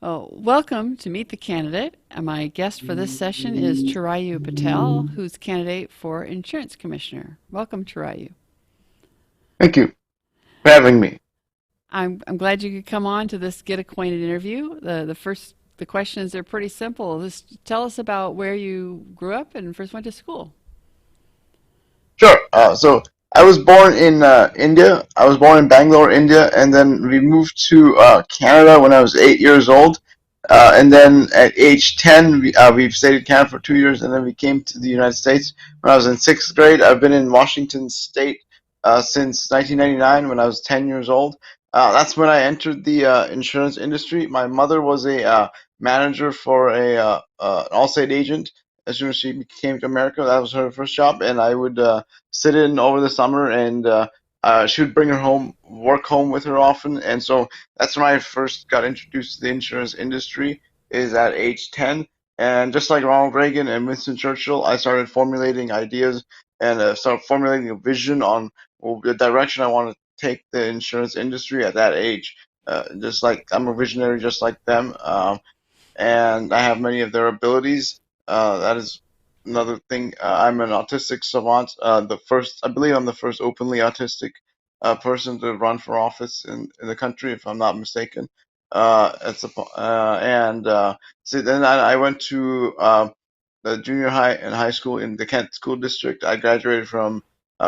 Oh, welcome to Meet the Candidate. My guest for this session is Chirayu Patel, who's candidate for Insurance Commissioner. Welcome, Chirayu. Thank you for having me. I'm glad you could come on to this Get Acquainted interview. The questions are pretty simple. Just tell us about where you grew up and first went to school. Sure. So I was born in India. I was born in Bangalore, India, and then we moved to Canada when I was 8 years old. And then at age 10, we've stayed in Canada for 2 years, and then we came to the United States when I was in sixth grade. I've been in Washington State since 1999 when I was 10 years old. That's when I entered the insurance industry. My mother was a manager for an Allstate agent. As soon as she came to America, that was her first job, and I would sit in over the summer, and she would bring her home, work home with her often, and so that's when I first got introduced to the insurance industry, is at age 10. And just like Ronald Reagan and Winston Churchill, I started formulating ideas and started formulating a vision on the direction I want to take the insurance industry at that age. Just like I'm a visionary, just like them. And I have many of their abilities. That is another thing. I'm an autistic savant. I believe I'm the first openly autistic person to run for office in the country, if I'm not mistaken. So then I went to the junior high and high school in the Kent School District. I graduated from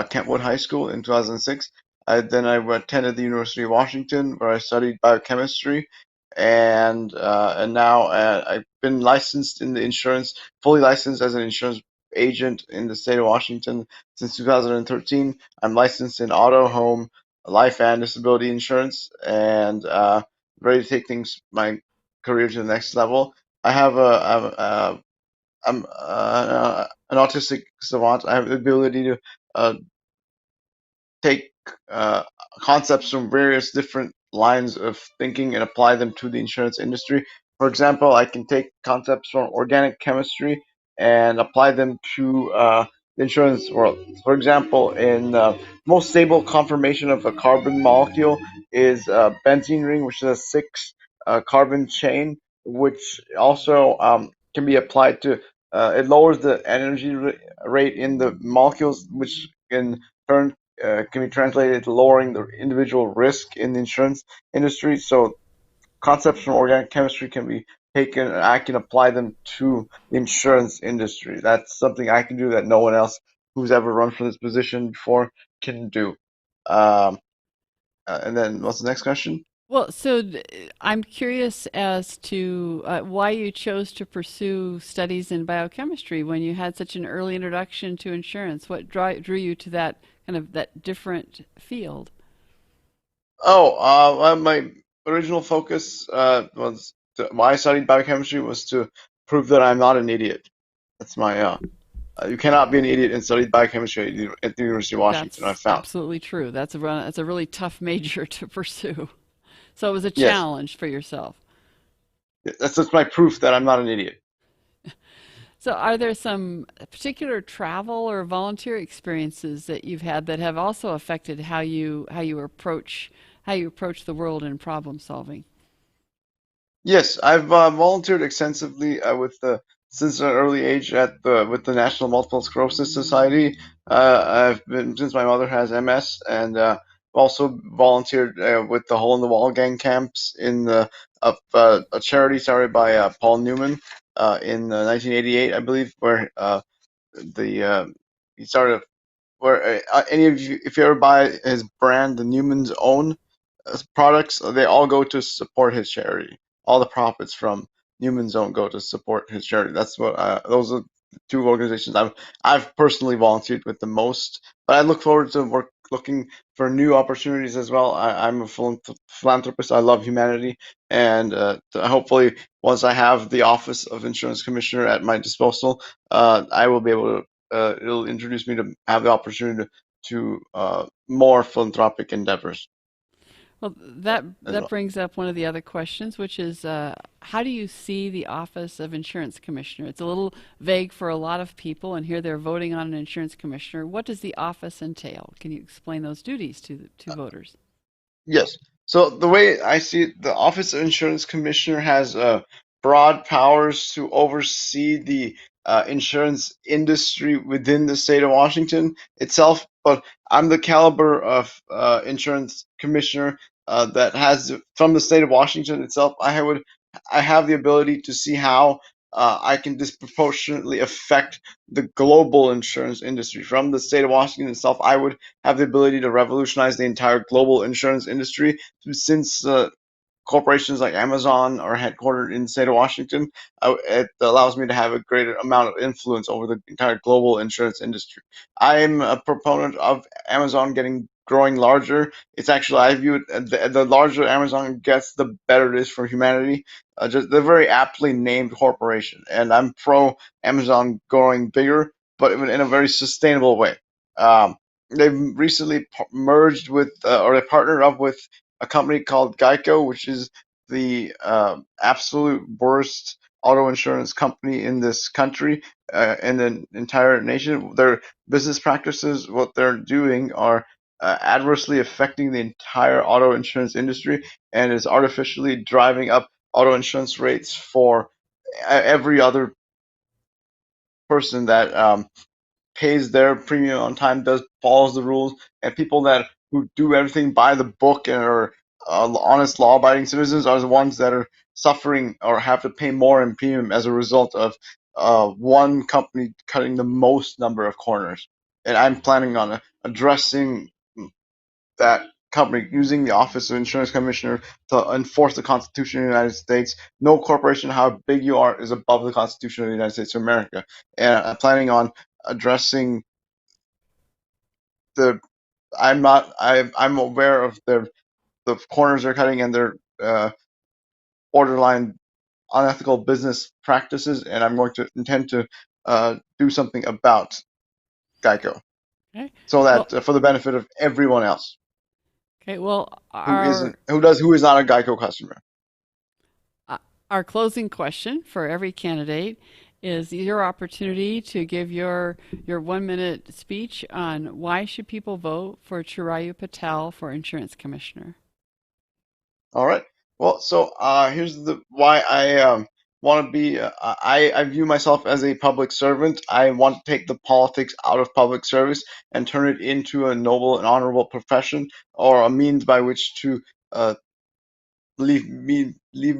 Kentwood High School in 2006. Then I attended the University of Washington, where I studied biochemistry, and now I've been licensed in the insurance, fully licensed as an insurance agent in the state of Washington since 2013. I'm licensed in auto, home, life, and disability insurance, and ready to take my career to the next level. I have I'm an autistic savant. I have the ability to uh, take concepts from various different lines of thinking and apply them to the insurance industry. For example, I can take concepts from organic chemistry and apply them to the insurance world. For example, in most stable conformation of a carbon molecule is a benzene ring, which is a six carbon chain, which also can be applied to. It lowers the energy rate in the molecules, which in turn can be translated to lowering the individual risk in the insurance industry. So concepts from organic chemistry can be taken and I can apply them to the insurance industry. That's something I can do that no one else who's ever run for this position before can do. Um, and then what's the next question? Well, I'm curious as to why you chose to pursue studies in biochemistry when you had such an early introduction to insurance. What drew you to that kind of that different field? My original focus why I studied biochemistry was to prove that I'm not an idiot. That's my you cannot be an idiot and study biochemistry at the University of Washington, I That's found. absolutely true. That's a really tough major to pursue. So it was a Yes, challenge for yourself. that's just my proof that I'm not an idiot. So are there some particular travel or volunteer experiences that you've had that have also affected how you approach the world in problem solving? Yes, I've volunteered extensively since an early age at the with the National Multiple Sclerosis Society. I've been since my mother has MS, and also volunteered with the Hole in the Wall gang camps in a charity started by Paul Newman in 1988, I believe, where the he started where any of you, if you ever buy his brand, the Newman's Own products, they all go to support his charity. All the profits from Newman's Own go to support his charity. That's what those are the two organizations I've personally volunteered with the most. But I look forward to looking for new opportunities as well. I'm a philanthropist. I love humanity, and hopefully, once I have the office of insurance commissioner at my disposal, I will be able to. It'll introduce me to have the opportunity to more philanthropic endeavors Well, that as that well. brings up one of the other questions, which is how do you see the Office of Insurance Commissioner? It's a little vague for a lot of people, and here they're voting on an insurance commissioner. What does the office entail? Can you explain those duties to voters? Yes. So the way I see it, the Office of Insurance Commissioner has broad powers to oversee the insurance industry within the state of Washington itself. But I'm the caliber of insurance commissioner that has from the state of Washington itself. I have the ability to see how I can disproportionately affect the global insurance industry from the state of Washington itself. I would have the ability to revolutionize the entire global insurance industry since corporations like Amazon are headquartered in the state of Washington. It allows me to have a greater amount of influence over the entire global insurance industry. I'm a proponent of Amazon growing larger. It's actually I view it the larger Amazon gets, the better it is for humanity. Just they're very aptly named corporation, and I'm pro Amazon growing bigger, but in a very sustainable way. They've recently merged with or they partnered up with a company called Geico, which is the absolute worst auto insurance company in this country and the entire nation. Their business practices, what they're doing, are adversely affecting the entire auto insurance industry and is artificially driving up auto insurance rates for every other person that pays their premium on time, does follows the rules, and people that who do everything by the book and are honest, law-abiding citizens are the ones that are suffering or have to pay more in premium as a result of one company cutting the most number of corners. And I'm planning on addressing that company using the Office of Insurance Commissioner to enforce the Constitution of the United States. No corporation, how big you are, is above the Constitution of the United States of America. And I'm planning on addressing the I'm aware of the corners they're cutting and their borderline unethical business practices, and I'm going to intend to do something about Geico Okay. so Well, that for the benefit of everyone else okay. Well, who is not a Geico customer. uh, our closing question for every candidate is your opportunity to give your 1 minute speech on why should people vote for Chirayu Patel for insurance commissioner. All right. Well, so here's the why I want to be. I view myself as a public servant. I want to take the politics out of public service and turn it into a noble and honorable profession or a means by which to uh, leave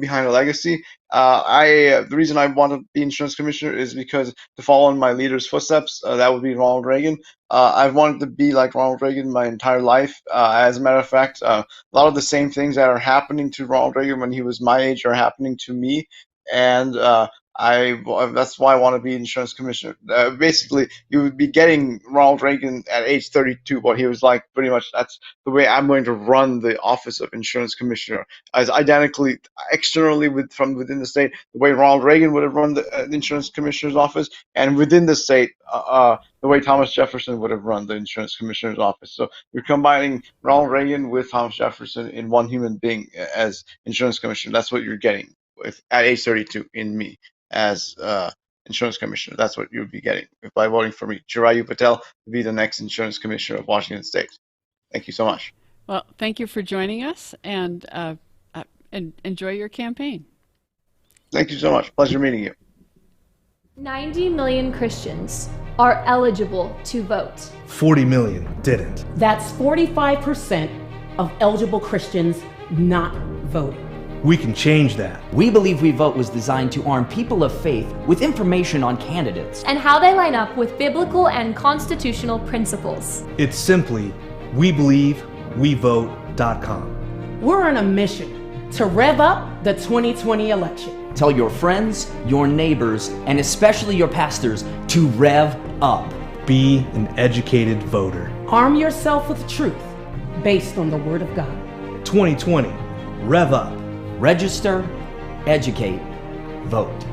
behind a legacy. I The reason I want to be insurance commissioner is because to follow in my leader's footsteps. That would be Ronald Reagan. I've wanted to be like Ronald Reagan my entire life. As a matter of fact, a lot of the same things that are happening to Ronald Reagan when he was my age are happening to me, and that's why I want to be insurance commissioner. Basically, you would be getting Ronald Reagan at age 32, what he was like. Pretty much, that's the way I'm going to run the office of insurance commissioner, as identically externally from within the state, the way Ronald Reagan would have run the insurance commissioner's office, and within the state, the way Thomas Jefferson would have run the insurance commissioner's office. So you're combining Ronald Reagan with Thomas Jefferson in one human being as insurance commissioner. That's what you're getting with at age 32 in me as insurance commissioner. That's what you'll be getting by voting for me, Chirayu Patel, to be the next insurance commissioner of Washington State. Thank you so Okay. much. Well, thank you for joining us and enjoy your campaign. Thank you so much. Pleasure meeting you. 90 million Christians are eligible to vote. 40 million didn't. That's 45% of eligible Christians not voting. We can change that. We Believe We Vote was designed to arm people of faith with information on candidates and how they line up with biblical and constitutional principles. It's simply WeBelieveWeVote.com. We're on a mission to rev up the 2020 election. Tell your friends, your neighbors, and especially your pastors to rev up. Be an educated voter. Arm yourself with truth based on the Word of God. 2020, rev up. Register, educate, vote.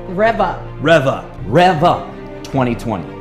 Rev up. Rev up. Rev up 2020.